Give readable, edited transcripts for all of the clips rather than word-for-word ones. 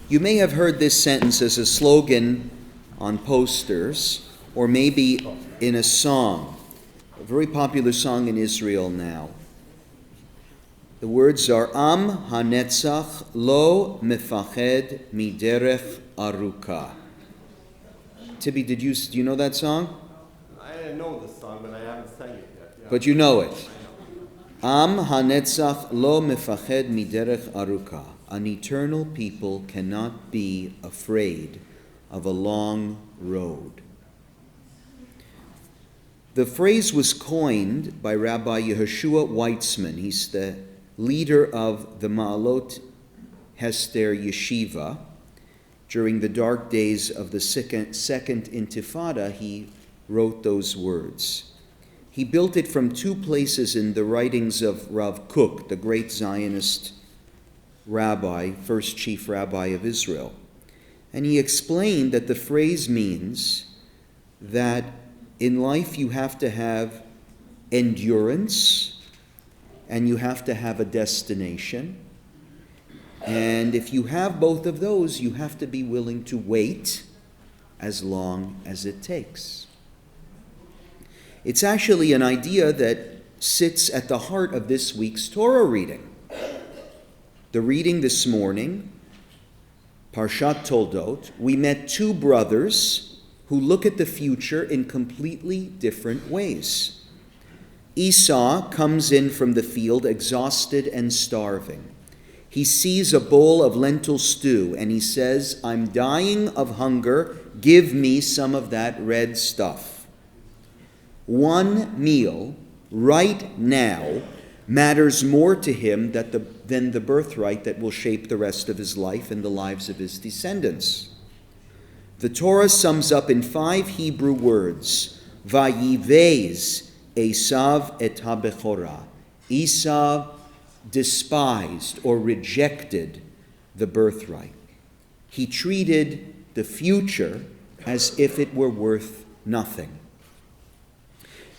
You may have heard this sentence as a slogan on posters, or maybe in a song, a very popular song in Israel now. The words are Am hanetzach lo mefached miderech aruka. Tibby, do you know that song? I know the song, but I haven't sang it yet. Yeah. But you know it. Am hanetzach lo mefached miderech aruka. An eternal people cannot be afraid of a long road. The phrase was coined by Rabbi Yehoshua Weitzman. He's the leader of the Ma'alot Hester Yeshiva. During the dark days of the second Intifada, he wrote those words. He built it from two places in the writings of Rav Kook, the great Zionist rabbi, first chief rabbi of Israel. And he explained that the phrase means that in life you have to have endurance and you have to have a destination. And if you have both of those, you have to be willing to wait as long as it takes. It's actually an idea that sits at the heart of this week's Torah reading. The reading this morning, Parashat Toldot, we met two brothers who look at the future in completely different ways. Esau comes in from the field exhausted and starving. He sees a bowl of lentil stew and he says, "I'm dying of hunger, give me some of that red stuff." One meal right now matters more to him than the birthright that will shape the rest of his life and the lives of his descendants. The Torah sums up in 5 Hebrew words, Vayivez Esav et habechorah. Esau despised or rejected the birthright. He treated the future as if it were worth nothing.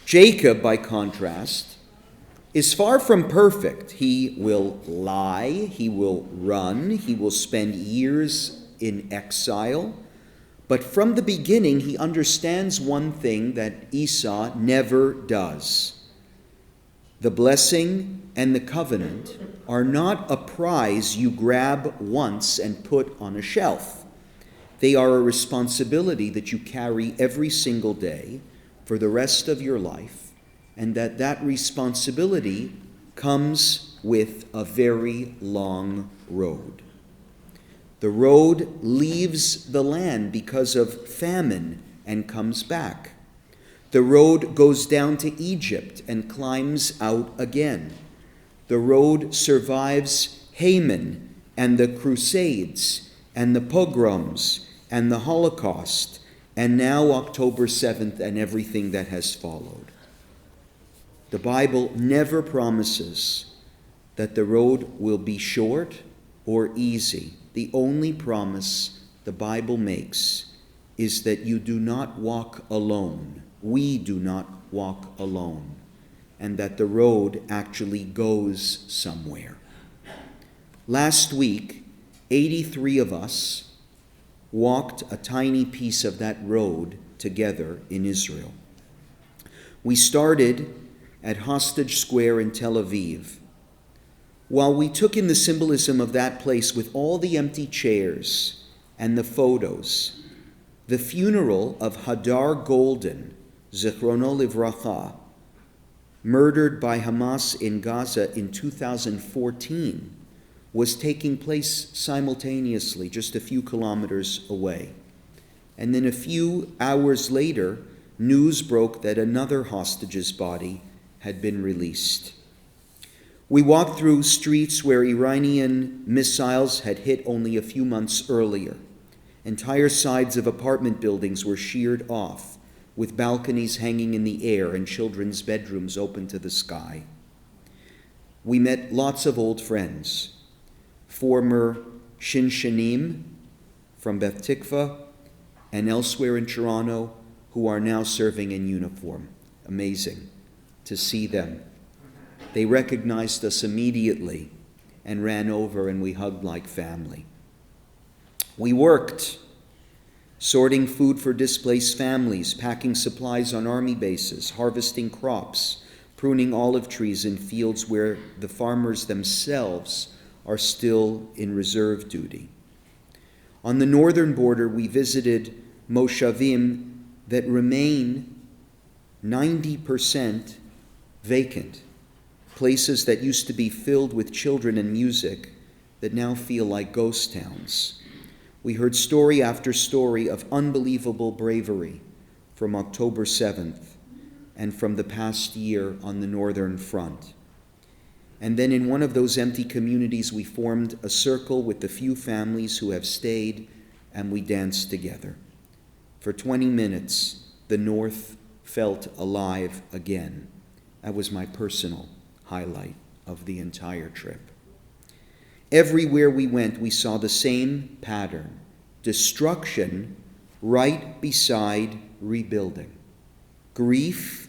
Jacob, by contrast, is far from perfect. He will lie, he will run, he will spend years in exile. But from the beginning, he understands one thing that Esau never does. The blessing and the covenant are not a prize you grab once and put on a shelf. They are a responsibility that you carry every single day for the rest of your life, and that responsibility comes with a very long road. The road leaves the land because of famine and comes back. The road goes down to Egypt and climbs out again. The road survives Haman and the Crusades and the pogroms and the Holocaust and now October 7th and everything that has followed. The Bible never promises that the road will be short or easy. The only promise the Bible makes is that you do not walk alone. We do not walk alone. And that the road actually goes somewhere. Last week, 83 of us walked a tiny piece of that road together in Israel. We started at Hostage Square in Tel Aviv. While we took in the symbolism of that place with all the empty chairs and the photos, the funeral of Hadar Golden, Zichrono Livracha, murdered by Hamas in Gaza in 2014, was taking place simultaneously, just a few kilometers away. And then a few hours later, news broke that another hostage's body had been released. We walked through streets where Iranian missiles had hit only a few months earlier. Entire sides of apartment buildings were sheared off, with balconies hanging in the air and children's bedrooms open to the sky. We met lots of old friends, former Shinshanim from Beth Tikvah and elsewhere in Toronto who are now serving in uniform. Amazing to see them. They recognized us immediately and ran over and we hugged like family. We worked, sorting food for displaced families, packing supplies on army bases, harvesting crops, pruning olive trees in fields where the farmers themselves are still in reserve duty. On the northern border, we visited moshavim that remain 90% vacant, places that used to be filled with children and music that now feel like ghost towns. We heard story after story of unbelievable bravery from October 7th and from the past year on the northern front. And then in one of those empty communities, we formed a circle with the few families who have stayed, and we danced together. For 20 minutes, the North felt alive again. That was my personal highlight of the entire trip. Everywhere we went, we saw the same pattern: destruction right beside rebuilding, grief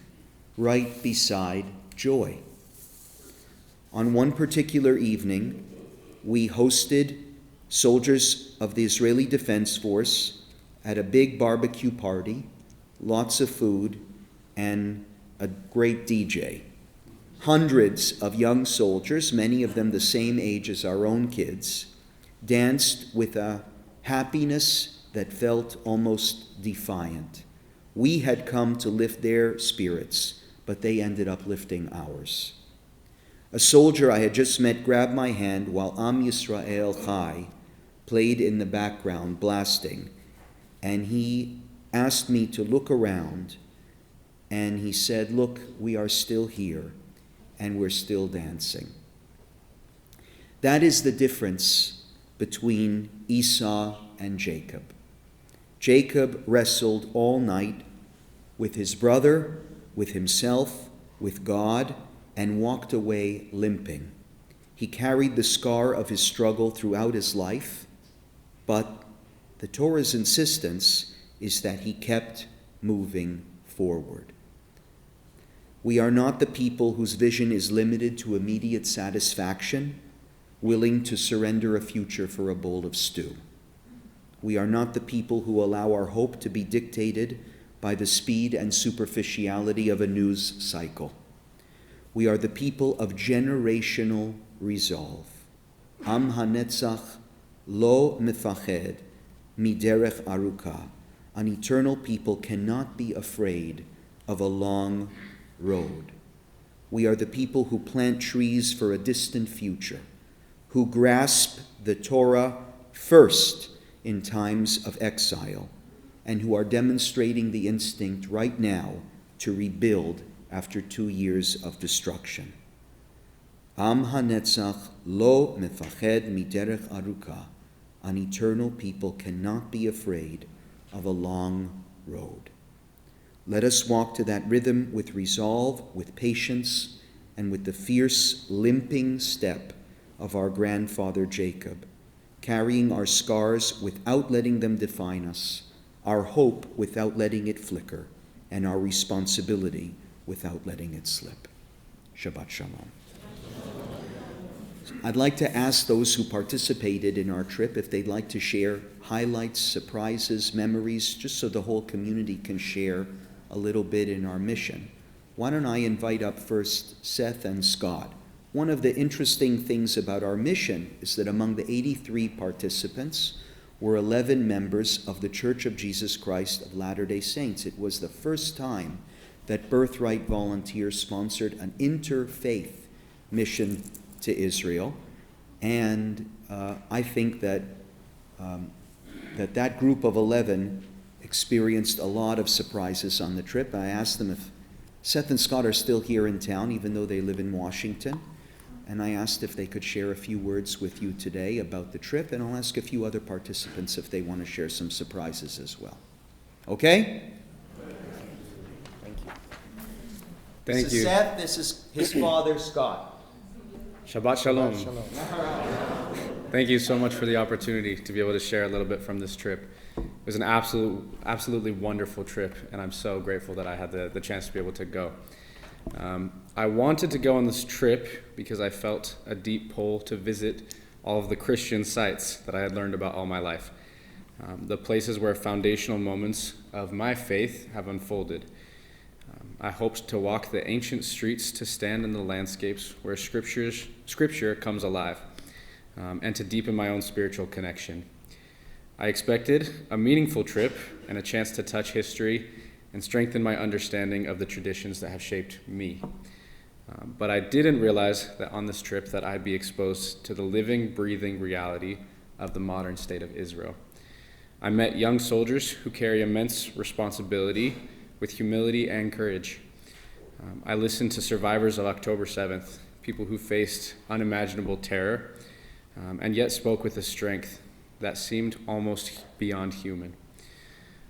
right beside joy. On one particular evening, we hosted soldiers of the Israeli Defense Force at a big barbecue party, lots of food, and a great DJ. Hundreds of young soldiers, many of them the same age as our own kids, danced with a happiness that felt almost defiant. We had come to lift their spirits, but they ended up lifting ours. A soldier I had just met grabbed my hand while Am Yisrael Chai played in the background, blasting, and he asked me to look around, and he said, "Look, we are still here, and we're still dancing." That is the difference between Esau and Jacob. Jacob wrestled all night with his brother, with himself, with God, and walked away limping. He carried the scar of his struggle throughout his life, but the Torah's insistence is that he kept moving forward. We are not the people whose vision is limited to immediate satisfaction, willing to surrender a future for a bowl of stew. We are not the people who allow our hope to be dictated by the speed and superficiality of a news cycle. We are the people of generational resolve. Am hanetzach lo mefached miderech aruka. An eternal people cannot be afraid of a long road. We are the people who plant trees for a distant future, who grasp the Torah first in times of exile, and who are demonstrating the instinct right now to rebuild after 2 years of destruction. Am hanetzach lo mefached miderech aruka. An eternal people cannot be afraid of a long road. Let us walk to that rhythm with resolve, with patience, and with the fierce, limping step of our grandfather Jacob, carrying our scars without letting them define us, our hope without letting it flicker, and our responsibility without letting it slip. Shabbat Shalom. I'd like to ask those who participated in our trip if they'd like to share highlights, surprises, memories, just so the whole community can share a little bit in our mission. Why don't I invite up first Seth and Scott? One of the interesting things about our mission is that among the 83 participants were 11 members of the Church of Jesus Christ of Latter-day Saints. It was the first time that Birthright Volunteers sponsored an interfaith mission to Israel, and I think that that group of 11 experienced a lot of surprises on the trip. I asked them if Seth and Scott are still here in town, even though they live in Washington, and I asked if they could share a few words with you today about the trip, and I'll ask a few other participants if they want to share some surprises as well. Okay? Thank you. Thank This you. is Seth. This is his father, Scott. Shabbat Shalom. Thank you so much for the opportunity to be able to share a little bit from this trip. It was an absolutely wonderful trip, and I'm so grateful that I had the chance to be able to go. I wanted to go on this trip because I felt a deep pull to visit all of the Christian sites that I had learned about all my life. the places where foundational moments of my faith have unfolded. I hoped to walk the ancient streets, to stand in the landscapes where Scripture comes alive, and to deepen my own spiritual connection. I expected a meaningful trip and a chance to touch history and strengthen my understanding of the traditions that have shaped me. But I didn't realize that on this trip that I'd be exposed to the living, breathing reality of the modern state of Israel. I met young soldiers who carry immense responsibility with humility and courage. I listened to survivors of October 7th, people who faced unimaginable terror, and yet spoke with a strength that seemed almost beyond human.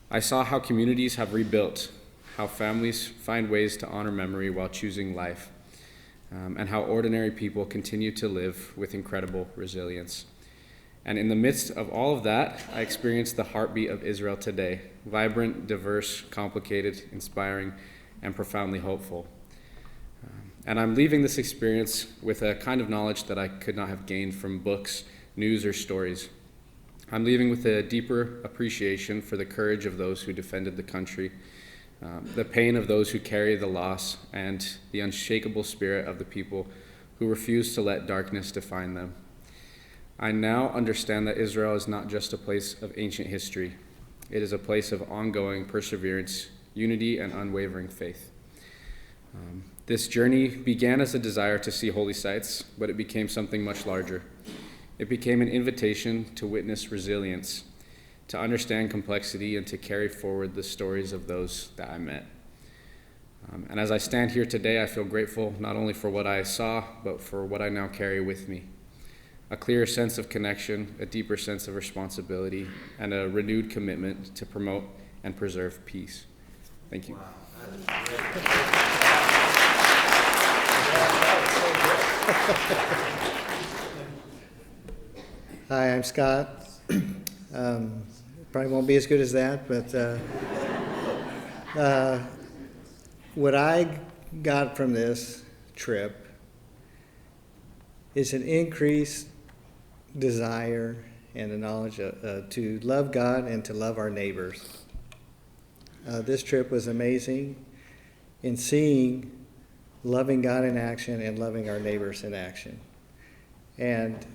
I saw how communities have rebuilt, how families find ways to honor memory while choosing life, and how ordinary people continue to live with incredible resilience. And in the midst of all of that, I experienced the heartbeat of Israel today, vibrant, diverse, complicated, inspiring, and profoundly hopeful. And I'm leaving this experience with a kind of knowledge that I could not have gained from books, news, or stories. I'm leaving with a deeper appreciation for the courage of those who defended the country, the pain of those who carry the loss, and the unshakable spirit of the people who refuse to let darkness define them. I now understand that Israel is not just a place of ancient history. It is a place of ongoing perseverance, unity, and unwavering faith. This journey began as a desire to see holy sites, but it became something much larger. It became an invitation to witness resilience, to understand complexity, and to carry forward the stories of those that I met. And as I stand here today, I feel grateful not only for what I saw, but for what I now carry with me. A clearer sense of connection, a deeper sense of responsibility, and a renewed commitment to promote and preserve peace. Thank you. Wow. Hi, I'm Scott. Probably won't be as good as that, but what I got from this trip is an increased desire and the knowledge to love God and to love our neighbors. This trip was amazing in seeing loving God in action and loving our neighbors in action. And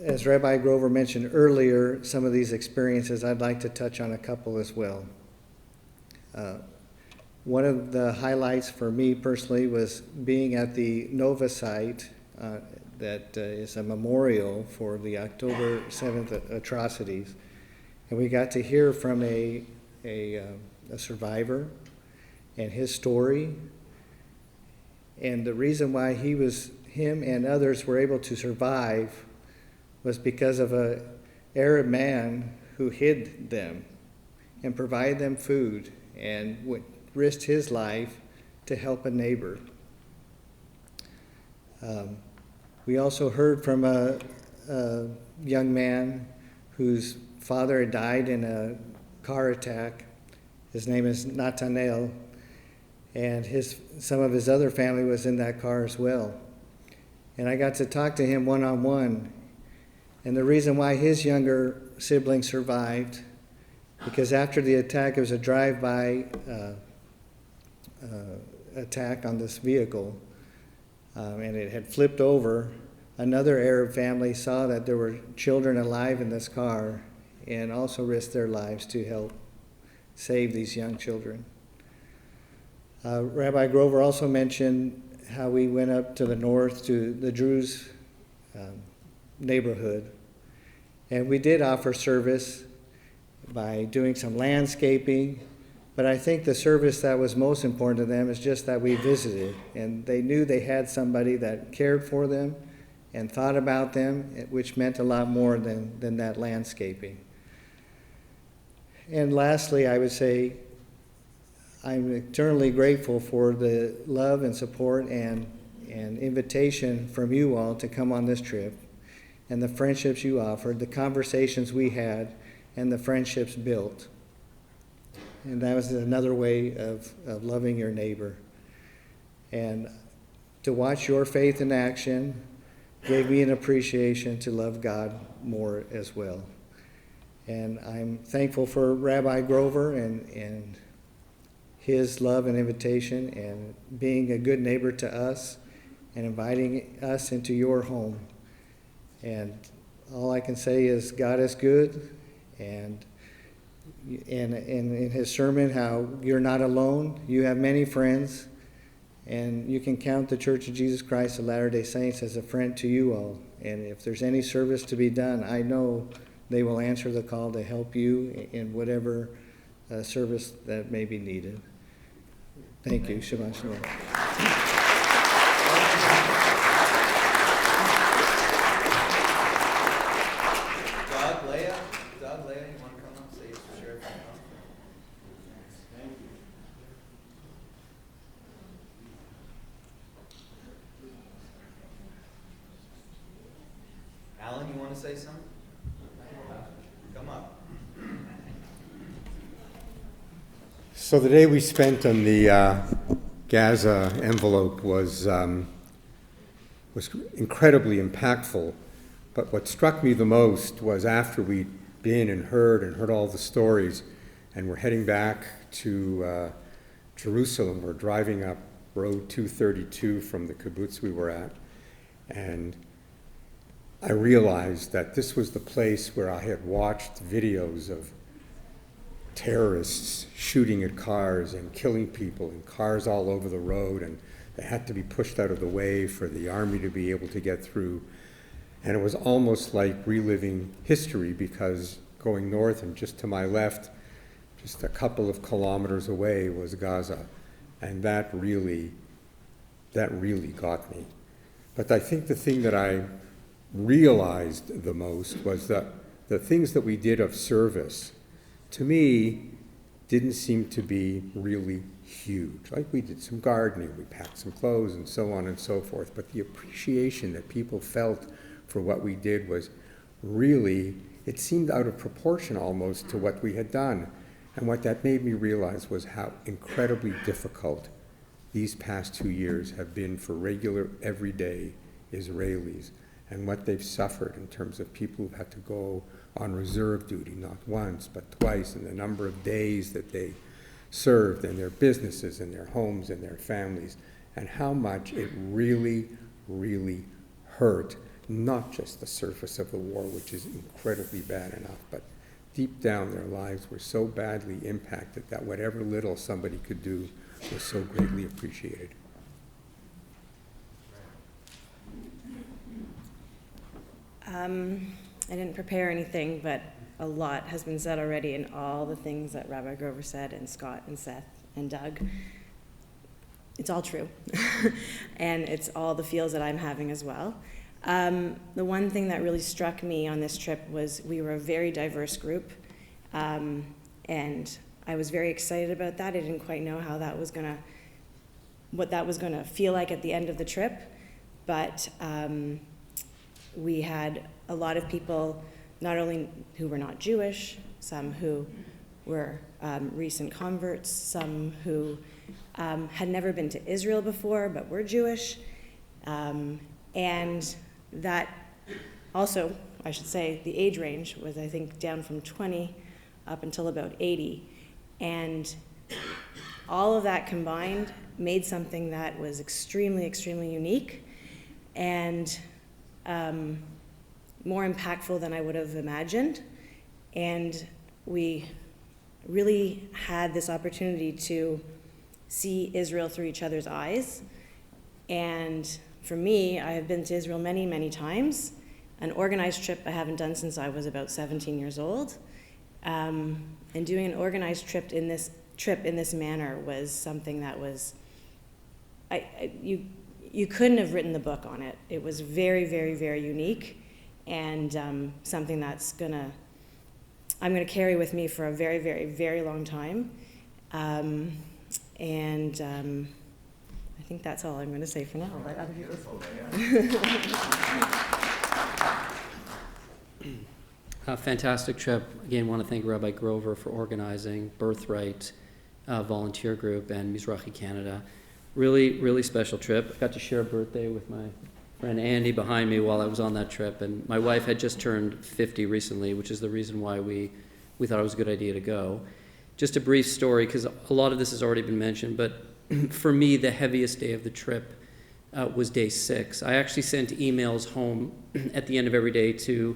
as Rabbi Grover mentioned earlier, some of these experiences, I'd like to touch on a couple as well. One of the highlights for me personally was being at the Nova site that is a memorial for the October 7th atrocities. And we got to hear from a survivor and his story. And the reason why him and others were able to survive was because of an Arab man who hid them and provided them food and risked his life to help a neighbor. We also heard from a young man whose father had died in a car attack. His name is Nathanael, and some of his other family was in that car as well. And I got to talk to him one-on-one. And the reason why his younger sibling survived, because after the attack, it was a drive-by attack on this vehicle, and it had flipped over. Another Arab family saw that there were children alive in this car and also risked their lives to help save these young children. Rabbi Grover also mentioned how we went up to the north to the Druze neighborhood, and we did offer service by doing some landscaping, but I think the service that was most important to them is just that we visited, and they knew they had somebody that cared for them and thought about them, which meant a lot more than that landscaping. And lastly, I would say I'm eternally grateful for the love and support and invitation from you all to come on this trip, and the friendships you offered, the conversations we had, and the friendships built. And that was another way of loving your neighbor. And to watch your faith in action gave me an appreciation to love God more as well. And I'm thankful for Rabbi Grover and his love and invitation and being a good neighbor to us and inviting us into your home. And all I can say is God is good, and in his sermon how you're not alone, you have many friends, and you can count the Church of Jesus Christ of Latter-day Saints as a friend to you all. And if there's any service to be done, I know they will answer the call to help you in whatever service that may be needed. Thank you. Shabbat Shalom. Doug, Leah, you want to come up, say share it? Thank you. Alan, you want to say something? Come up. So the day we spent on the Gaza envelope was incredibly impactful. But what struck me the most was after we'd been and heard all the stories, and we're heading back to Jerusalem. We're driving up Road 232 from the kibbutz we were at, and I realized that this was the place where I had watched videos of terrorists shooting at cars and killing people, and cars all over the road, and they had to be pushed out of the way for the army to be able to get through. And it was almost like reliving history, because going north and just to my left, just a couple of kilometers away, was Gaza. And that really got me. But I think the thing that I realized the most was that the things that we did of service, to me, didn't seem to be really huge. Like, we did some gardening, we packed some clothes, and so on and so forth. But the appreciation that people felt for what we did was really, it seemed out of proportion almost to what we had done. And what that made me realize was how incredibly difficult these past 2 years have been for regular, everyday Israelis, and what they've suffered in terms of people who've had to go on reserve duty, not once, but twice, and the number of days that they served, and their businesses, and their homes, and their families, and how much it really, really hurt. Not just the surface of the war, which is incredibly bad enough, but deep down their lives were so badly impacted that whatever little somebody could do was so greatly appreciated. I didn't prepare anything, but a lot has been said already, and all the things that Rabbi Grover said, and Scott and Seth and Doug. It's all true. And it's all the feels that I'm having as well. The one thing that really struck me on this trip was we were a very diverse group, and I was very excited about that. I didn't quite know how what that was gonna feel like at the end of the trip, but we had a lot of people, not only who were not Jewish, some who were recent converts, some who had never been to Israel before but were Jewish, and that also, I should say, the age range was, I think, down from 20 up until about 80. And all of that combined made something that was extremely, extremely unique and more impactful than I would have imagined. And we really had this opportunity to see Israel through each other's eyes. And for me, I have been to Israel many, many times. An organized trip I haven't done since I was about 17 years old. And doing an organized trip in this manner was something that was, you couldn't have written the book on it. It was very, very, very unique, and something that's I'm gonna carry with me for a very, very, very long time. I think that's all I'm going to say for now. Let other people A fantastic trip. Again, want to thank Rabbi Grover for organizing, Birthright volunteer group, and Mizrahi Canada. Really, really special trip. Got to share a birthday with my friend Andy behind me while I was on that trip, and my wife had just turned 50 recently, which is the reason why we thought it was a good idea to go. Just a brief story, because a lot of this has already been mentioned, but for me, the heaviest day of the trip was day 6. I actually sent emails home at the end of every day to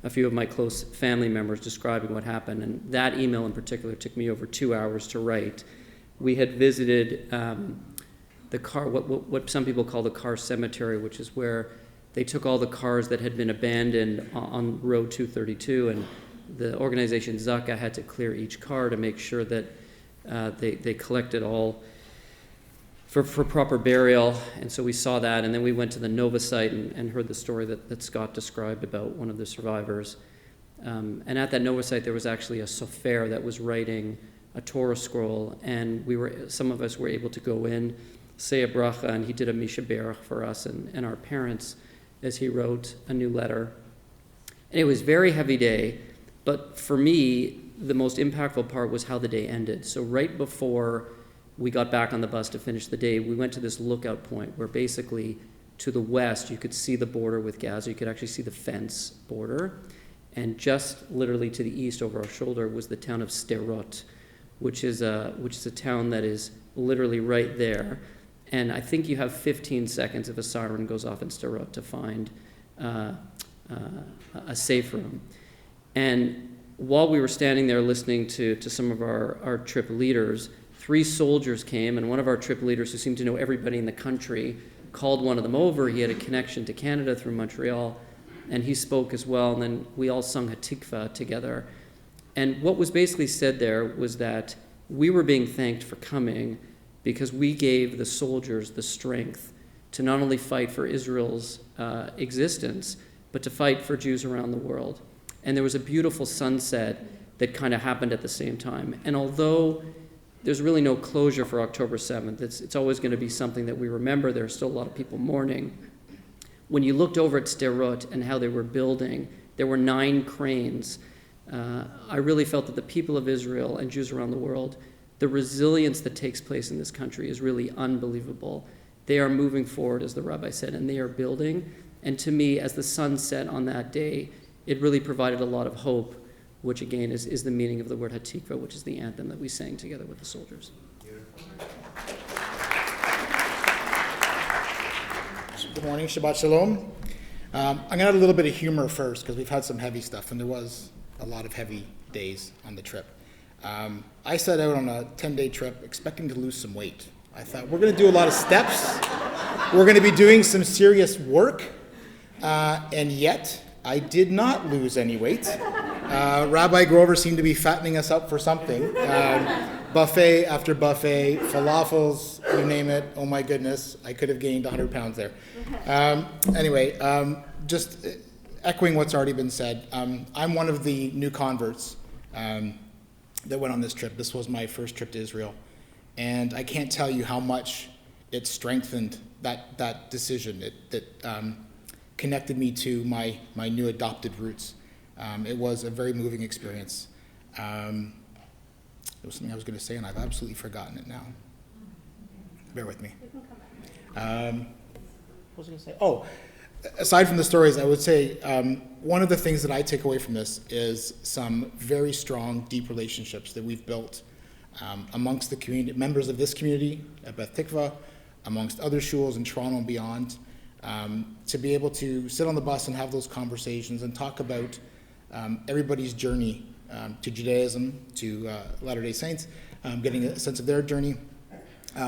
a few of my close family members describing what happened, and that email in particular took me over 2 hours to write. We had visited the car, what some people call the car cemetery, which is where they took all the cars that had been abandoned on Road 232, and the organization Zaka had to clear each car to make sure that they collected all for proper burial. And so we saw that, and then we went to the Nova site and heard the story that Scott described about one of the survivors. And at that Nova site, there was actually a sofer that was writing a Torah scroll, and some of us were able to go in, say a bracha, and he did a Misha Berach for us and our parents as he wrote a new letter. And it was a very heavy day, but for me, the most impactful part was how the day ended. So right before we got back on the bus to finish the day, we went to this lookout point where basically to the west, you could see the border with Gaza. You could actually see the fence border. And just literally to the east over our shoulder was the town of Sderot, which is a town that is literally right there. And I think you have 15 seconds if a siren goes off in Sderot to find a safe room. And while we were standing there listening to some of our trip leaders, 3 soldiers came, and one of our trip leaders, who seemed to know everybody in the country, called one of them over. He had a connection to Canada through Montreal, and he spoke as well, and then we all sung a Tikvah together. And what was basically said there was that we were being thanked for coming because we gave the soldiers the strength to not only fight for Israel's existence, but to fight for Jews around the world. And there was a beautiful sunset that kind of happened at the same time. And although there's really no closure for October 7th, it's always going to be something that we remember. There are still a lot of people mourning. When you looked over at Sderot and how they were building, there were 9 cranes. I really felt that the people of Israel and Jews around the world, the resilience that takes place in this country is really unbelievable. They are moving forward, as the rabbi said, and they are building. And to me, as the sun set on that day, it really provided a lot of hope, which again is the meaning of the word Hatikvah, which is the anthem that we sang together with the soldiers. Good morning, Shabbat Shalom. I'm going to add a little bit of humor first, because we've had some heavy stuff, and there was a lot of heavy days on the trip. I set out on a 10-day trip expecting to lose some weight. I thought, we're going to do a lot of steps. We're going to be doing some serious work. And yet, I did not lose any weight. Rabbi Grover seemed to be fattening us up for something. Buffet after buffet, falafels, you name it. Oh my goodness, I could have gained 100 pounds there. Just echoing what's already been said, I'm one of the new converts that went on this trip. This was my first trip to Israel. And I can't tell you how much it strengthened that decision. It connected me to my new adopted roots. It was a very moving experience. There was something I was going to say, and I've absolutely forgotten it now. Bear with me. What was I going to say? Oh, aside from the stories, I would say one of the things that I take away from this is some very strong, deep relationships that we've built amongst the community, members of this community at Beth Tikvah, amongst other shuls in Toronto and beyond, to be able to sit on the bus and have those conversations and talk about everybody's journey to Judaism, to Latter-day Saints, getting a sense of their journey.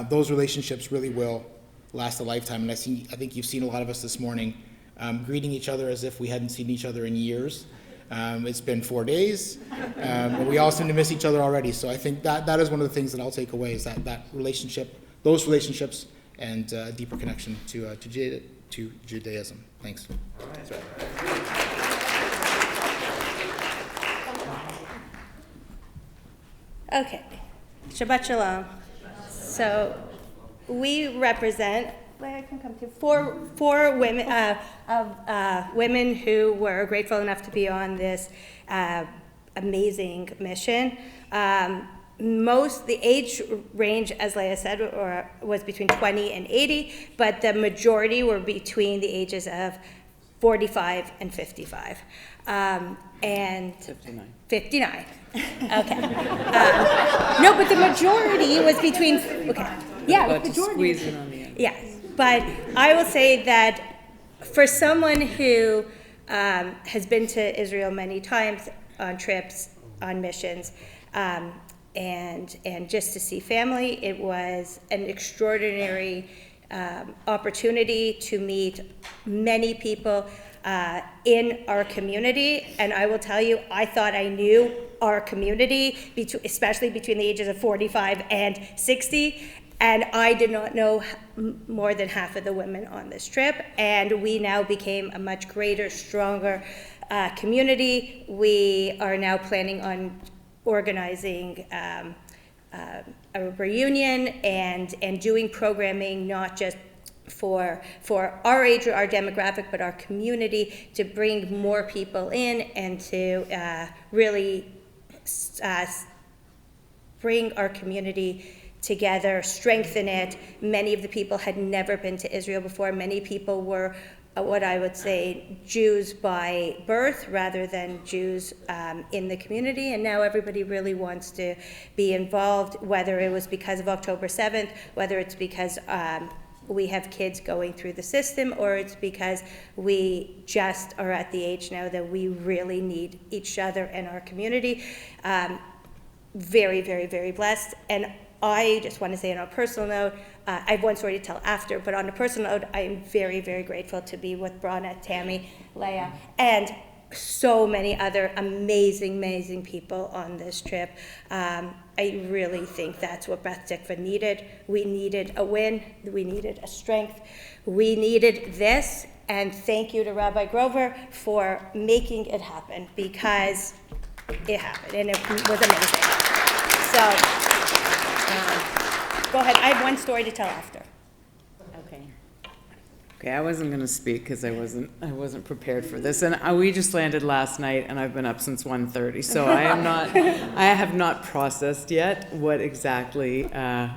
Those relationships really will last a lifetime. And I think you've seen a lot of us this morning greeting each other as if we hadn't seen each other in years. It's been 4 days, and we all seem to miss each other already. So I think that is one of the things that I'll take away, is that relationship, those relationships, and a deeper connection to Judaism. Thanks. Okay, Shabbat Shalom. So we represent, I can come to four women women who were grateful enough to be on this amazing mission. the age range, as Leah said, was between 20 and 80, but the majority were between the ages of 45 and 55. And 59. 59. Okay. No, but the majority was between, okay. Yeah, the majority. Squeeze it on the end. Yes, but I will say that for someone who has been to Israel many times on trips, on missions, and just to see family, it was an extraordinary opportunity to meet many people in our community. And I will tell you, I thought I knew our community, especially between the ages of 45 and 60. And I did not know more than half of the women on this trip. And we now became a much greater, stronger community. We are now planning on organizing a reunion and doing programming, not just for our age or our demographic, but our community, to bring more people in and to really bring our community together, strengthen it. Many of the people had never been to Israel before. Many people were what I would say Jews by birth rather than Jews in the community, and now everybody really wants to be involved, whether it was because of October 7th, whether it's because we have kids going through the system, or it's because we just are at the age now that we really need each other and our community. Very, very, very blessed. And I just want to say on a personal note, I have one story to tell after, but on a personal note, I am very, very grateful to be with Brana, Tammy, Leah, and so many other amazing, amazing people on this trip. I really think that's what Beth Tikvah needed. We needed a win. We needed a strength. We needed this. And thank you to Rabbi Grover for making it happen, because it happened and it was amazing. So, go ahead. I have one story to tell after. Okay, I wasn't going to speak because I wasn't prepared for this, and we just landed last night, and I've been up since 1:30, so I have not processed yet what exactly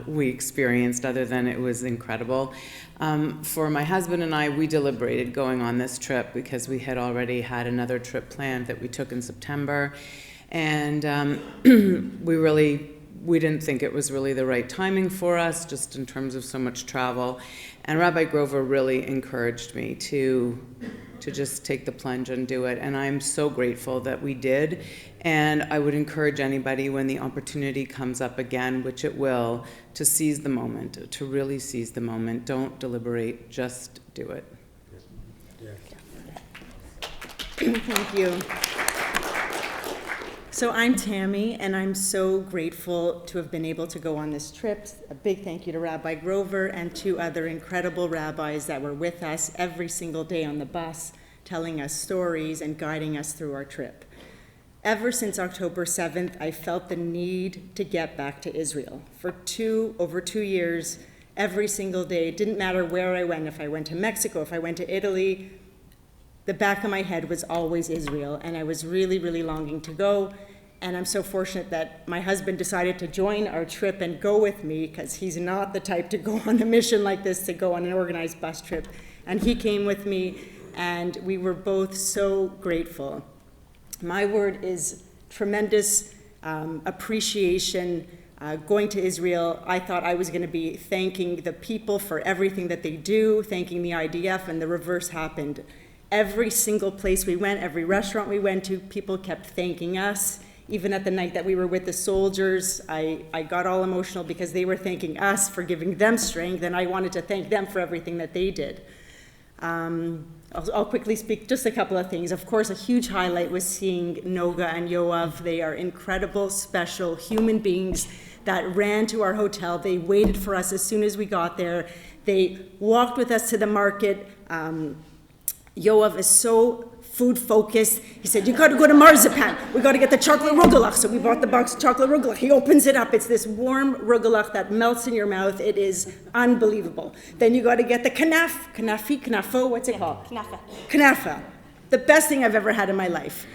we experienced, other than it was incredible. For my husband and I, we deliberated going on this trip because we had already had another trip planned that we took in September, and we didn't think it was really the right timing for us, just in terms of so much travel. And Rabbi Grover really encouraged me to just take the plunge and do it. And I'm so grateful that we did. And I would encourage anybody, when the opportunity comes up again, which it will, to seize the moment, to really seize the moment. Don't deliberate, just do it. Yeah. Thank you. So I'm Tammy, and I'm so grateful to have been able to go on this trip. A big thank you to Rabbi Grover and two other incredible rabbis that were with us every single day on the bus, telling us stories and guiding us through our trip. Ever since October 7th, I felt the need to get back to Israel. For over 2 years, every single day, it didn't matter where I went. If I went to Mexico, if I went to Italy, the back of my head was always Israel, and I was really, really longing to go. And I'm so fortunate that my husband decided to join our trip and go with me, because he's not the type to go on a mission like this, to go on an organized bus trip. And he came with me, and we were both so grateful. My word is tremendous appreciation. Going to Israel, I thought I was going to be thanking the people for everything that they do, thanking the IDF, and the reverse happened. Every single place we went, every restaurant we went to, people kept thanking us. Even at the night that we were with the soldiers, I got all emotional because they were thanking us for giving them strength, and I wanted to thank them for everything that they did. I'll quickly speak just a couple of things. Of course, a huge highlight was seeing Noga and Yoav. They are incredible, special human beings that ran to our hotel. They waited for us as soon as we got there. They walked with us to the market. Yoav is so food focused. He said, you got to go to Marzipan. We got to get the chocolate rugelach. So we bought the box of chocolate rugelach. He opens it up. It's this warm rugelach that melts in your mouth. It is unbelievable. Then you got to get the knafo, what's it called? Knafa. Knafa. the best thing I've ever had in my life.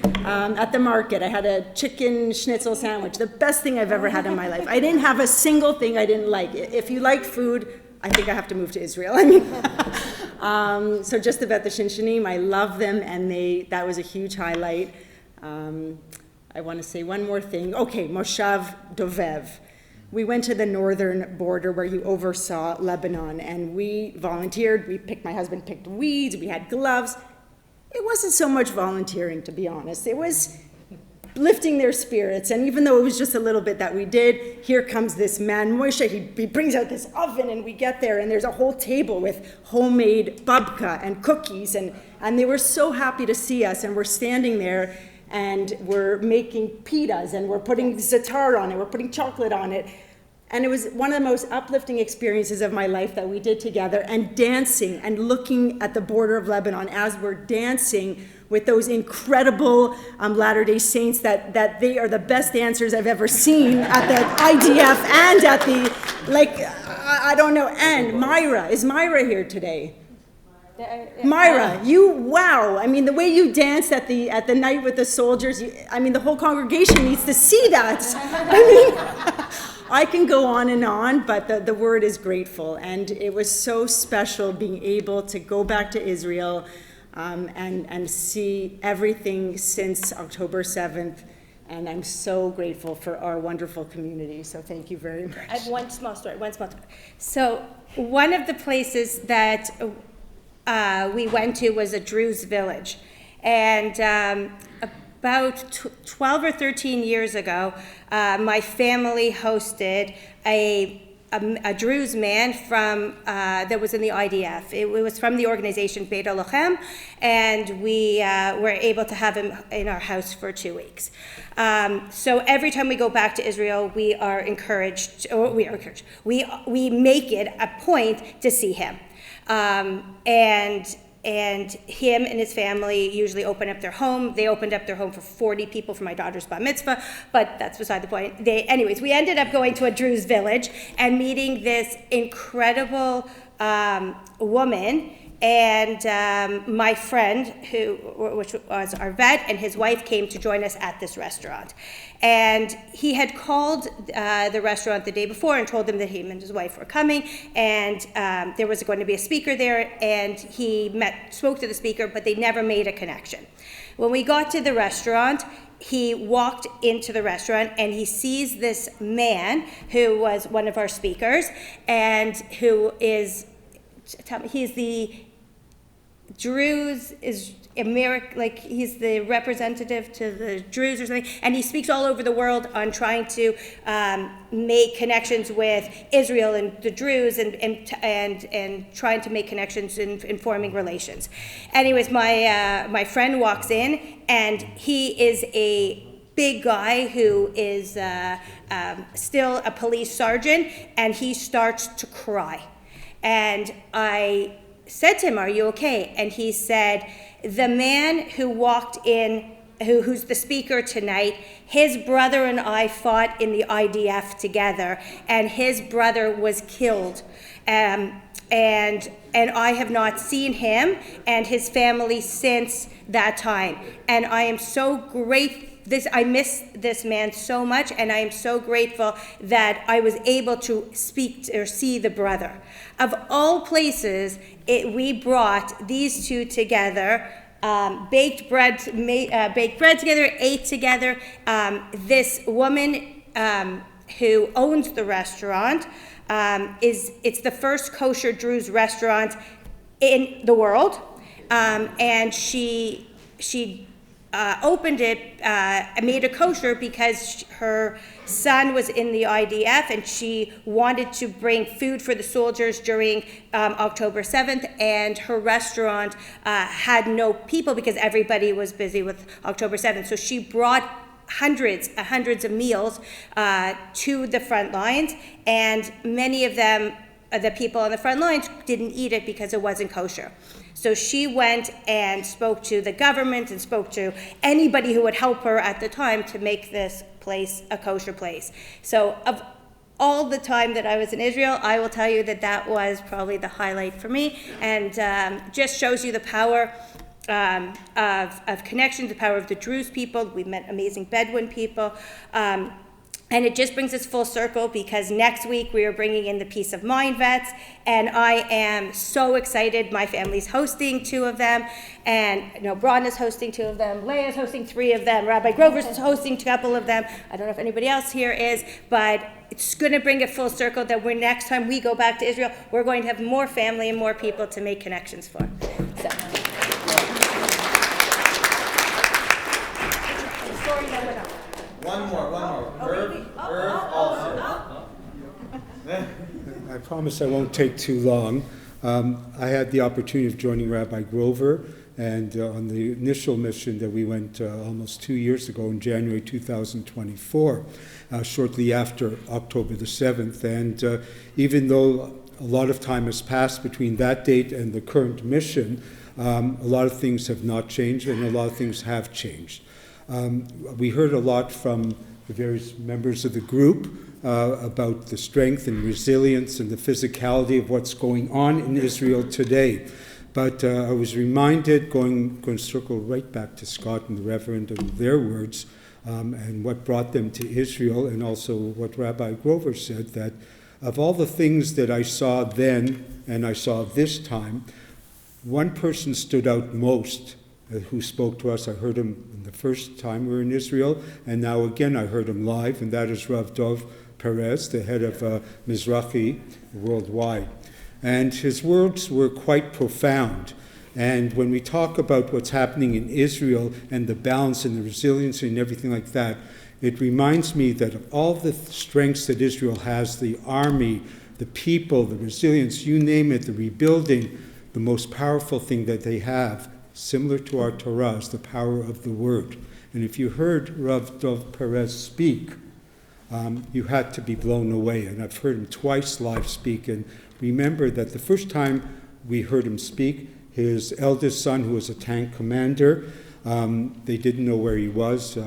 At the market, I had a chicken schnitzel sandwich, the best thing I've ever had in my life. I didn't have a single thing I didn't like. If you like food, I think I have to move to Israel. I mean, so just about the shinshanim, I love them, and that was a huge highlight. I want to say one more thing. Okay, Moshav Dovev. We went to the northern border where you oversaw Lebanon, and we volunteered. My husband picked weeds, we had gloves. It wasn't so much volunteering, to be honest. It was lifting their spirits, and even though it was just a little bit that we did, here comes this man, Moshe, he brings out this oven, and we get there, and there's a whole table with homemade babka and cookies, and they were so happy to see us, and we're standing there, and we're making pitas, and we're putting za'atar on it, we're putting chocolate on it. And it was one of the most uplifting experiences of my life that we did together, and dancing and looking at the border of Lebanon as we're dancing with those incredible Latter-day Saints that they are the best dancers I've ever seen at the IDF and at the, I don't know, and Myra, is Myra here today? Myra, wow. I mean, the way you danced at the night with the soldiers, the whole congregation needs to see that. I can go on and on, but the word is grateful. And it was so special being able to go back to Israel and see everything since October 7th. And I'm so grateful for our wonderful community. So thank you very much. I have one small story. So one of the places that we went to was a Druze village. And about 12 or 13 years ago, my family hosted a Druze man from that was in the IDF. It was from the organization Beit Lochem, and we were able to have him in our house for 2 weeks. So every time we go back to Israel, we make it a point to see him. And him and his family usually open up their home. They opened up their home for 40 people for my daughter's bar mitzvah, but that's beside the point. Anyways, we ended up going to a Druze village and meeting this incredible woman. And my friend, which was our vet, and his wife came to join us at this restaurant. And he had called the restaurant the day before and told them that him and his wife were coming, and there was going to be a speaker there, and he spoke to the speaker, but they never made a connection. When we got to the restaurant, he walked into the restaurant, and he sees this man who was one of our speakers, and who is, he's the Druze is America, like he's the representative to the Druze or something, and he speaks all over the world on trying to make connections with Israel and the Druze, and trying to make connections in forming relations. Anyways, my friend walks in, and he is a big guy who is still a police sergeant, and he starts to cry. And I said to him, "Are you okay?" And he said, "The man who walked in, who's the speaker tonight, his brother and I fought in the IDF together, and his brother was killed. And I have not seen him and his family since that time. And I am so grateful. I miss this man so much, and I am so grateful that I was able to speak or see the brother." Of all places, we brought these two together, baked bread together, ate together. This woman who owns the restaurant it's the first kosher Druze restaurant in the world, and she opened it, made it kosher because her son was in the IDF, and she wanted to bring food for the soldiers during October 7th, and her restaurant had no people because everybody was busy with October 7th. So she brought hundreds of meals to the front lines, and many of them, the people on the front lines, didn't eat it because it wasn't kosher. So she went and spoke to the government and spoke to anybody who would help her at the time to make this place a kosher place. So of all the time that I was in Israel, I will tell you that was probably the highlight for me, and just shows you the power of connection, the power of the Druze people. We've met amazing Bedouin people. And it just brings us full circle because next week we are bringing in the Peace of Mind vets, and I am so excited. My family's hosting 2 of them, and Bronna's hosting 2 of them, Leia's hosting 3 of them, Rabbi Grover's hosting a couple of them. I don't know if anybody else here is, but it's going to bring it full circle that next time we go back to Israel, we're going to have more family and more people to make connections for. So. One more. Irv also. I promise I won't take too long. I had the opportunity of joining Rabbi Grover, and on the initial mission that we went almost 2 years ago in January 2024, shortly after October the 7th. And even though a lot of time has passed between that date and the current mission, a lot of things have not changed, and a lot of things have changed. We heard a lot from the various members of the group about the strength and resilience and the physicality of what's going on in Israel today. But I was reminded, going to circle right back to Scott and the Reverend and their words, and what brought them to Israel, and also what Rabbi Grover said, that of all the things that I saw then and I saw this time, one person stood out most who spoke to us. I heard him the first time we were in Israel, and now again I heard him live, and that is Rav Dov Perez, the head of Mizrahi worldwide. And his words were quite profound. And when we talk about what's happening in Israel and the balance and the resiliency and everything like that, it reminds me that of all the strengths that Israel has, the army, the people, the resilience, you name it, the rebuilding, the most powerful thing that they have, similar to our Torah, is the power of the word. And if you heard Rav Dov Perez speak, you had to be blown away. And I've heard him twice live speak. And remember that the first time we heard him speak, his eldest son, who was a tank commander, they didn't know where he was.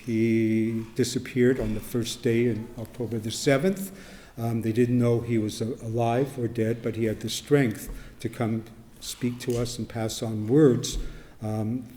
He disappeared on the first day in October the 7th. They didn't know he was alive or dead, but he had the strength to come speak to us and pass on words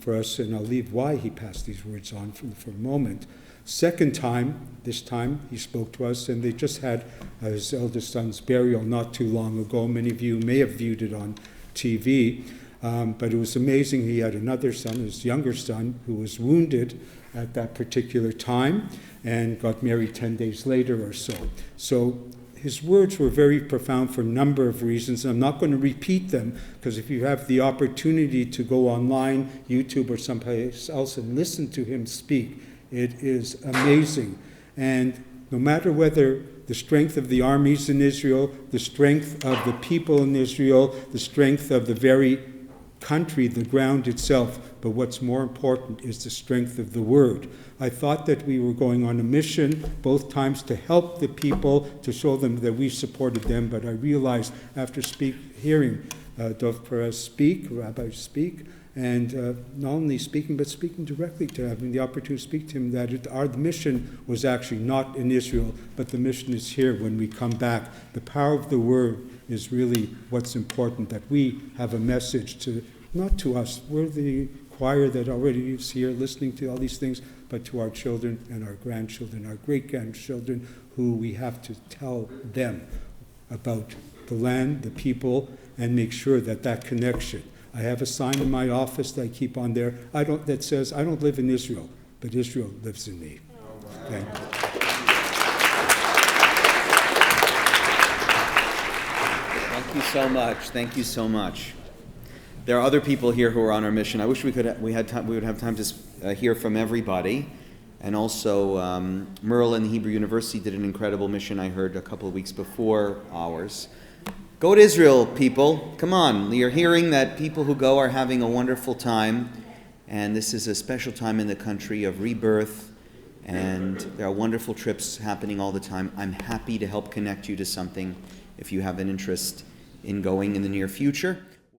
for us, and I'll leave why he passed these words on for a moment. Second time, this time, he spoke to us, and they just had his eldest son's burial not too long ago. Many of you may have viewed it on TV, but it was amazing. He had another son, his younger son, who was wounded at that particular time and got married 10 days later or so. So his words were very profound for a number of reasons. I'm not going to repeat them, because if you have the opportunity to go online, YouTube or someplace else, and listen to him speak, it is amazing. And no matter whether the strength of the armies in Israel, the strength of the people in Israel, the strength of the very country, the ground itself, but what's more important is the strength of the word. I thought that we were going on a mission both times to help the people, to show them that we supported them, but I realized after hearing Dov Perez speak, Rabbi speak, and not only speaking, but speaking directly to having the opportunity to speak to him, that our mission was actually not in Israel, but the mission is here when we come back. The power of the word is really what's important, that we have a message to, not to us, we're the choir that already is here listening to all these things, but to our children and our grandchildren, our great-grandchildren, who we have to tell them about the land, the people, and make sure that that connection. I have a sign in my office that I keep on there that says, I don't live in Israel, but Israel lives in me. Thank you. Thank you so much. Thank you so much. There are other people here who are on our mission. I wish we would have time to hear from everybody. And also, Merle and Hebrew University did an incredible mission, I heard, a couple of weeks before ours. Go to Israel, people. Come on. You're hearing that people who go are having a wonderful time. And this is a special time in the country of rebirth. And there are wonderful trips happening all the time. I'm happy to help connect you to something if you have an interest in going in the near future.